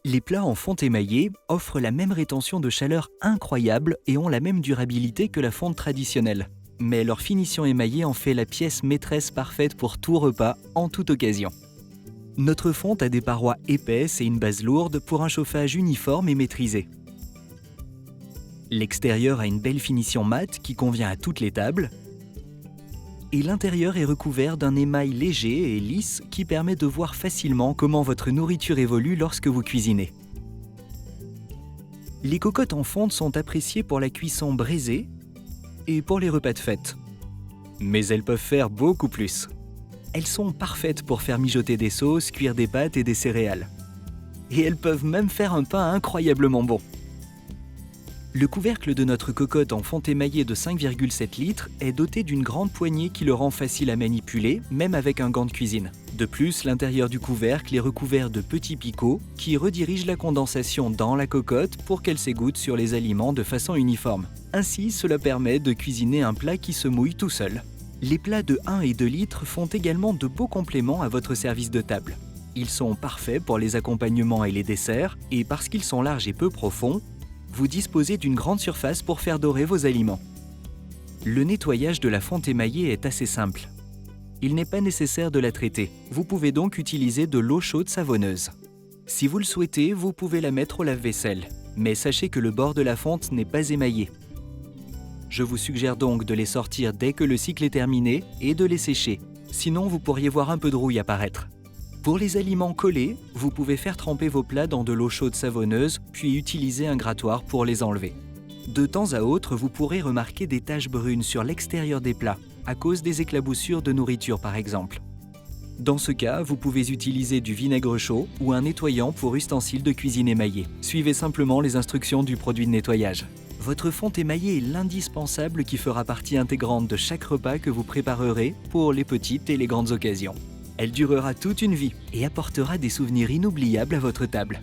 Les plats en fonte émaillée offrent la même rétention de chaleur incroyable et ont la même durabilité que la fonte traditionnelle. Mais leur finition émaillée en fait la pièce maîtresse parfaite pour tout repas, en toute occasion. Notre fonte a des parois épaisses et une base lourde pour un chauffage uniforme et maîtrisé. L'extérieur a une belle finition mate qui convient à toutes les tables. Et l'intérieur est recouvert d'un émail léger et lisse qui permet de voir facilement comment votre nourriture évolue lorsque vous cuisinez. Les cocottes en fonte sont appréciées pour la cuisson braisée et pour les repas de fête. Mais elles peuvent faire beaucoup plus. Elles sont parfaites pour faire mijoter des sauces, cuire des pâtes et des céréales. Et elles peuvent même faire un pain incroyablement bon. Le couvercle de notre cocotte en fonte émaillée de 5,7 litres est doté d'une grande poignée qui le rend facile à manipuler, même avec un gant de cuisine. De plus, l'intérieur du couvercle est recouvert de petits picots qui redirigent la condensation dans la cocotte pour qu'elle s'égoutte sur les aliments de façon uniforme. Ainsi, cela permet de cuisiner un plat qui se mouille tout seul. Les plats de 1 et 2 litres font également de beaux compléments à votre service de table. Ils sont parfaits pour les accompagnements et les desserts, et parce qu'ils sont larges et peu profonds, vous disposez d'une grande surface pour faire dorer vos aliments. Le nettoyage de la fonte émaillée est assez simple. Il n'est pas nécessaire de la traiter. Vous pouvez donc utiliser de l'eau chaude savonneuse. Si vous le souhaitez, vous pouvez la mettre au lave-vaisselle. Mais sachez que le bord de la fonte n'est pas émaillé. Je vous suggère donc de les sortir dès que le cycle est terminé et de les sécher. Sinon, vous pourriez voir un peu de rouille apparaître. Pour les aliments collés, vous pouvez faire tremper vos plats dans de l'eau chaude savonneuse, puis utiliser un grattoir pour les enlever. De temps à autre, vous pourrez remarquer des taches brunes sur l'extérieur des plats, à cause des éclaboussures de nourriture par exemple. Dans ce cas, vous pouvez utiliser du vinaigre chaud ou un nettoyant pour ustensiles de cuisine émaillés. Suivez simplement les instructions du produit de nettoyage. Votre fonte émaillée est l'indispensable qui fera partie intégrante de chaque repas que vous préparerez pour les petites et les grandes occasions. Elle durera toute une vie et apportera des souvenirs inoubliables à votre table.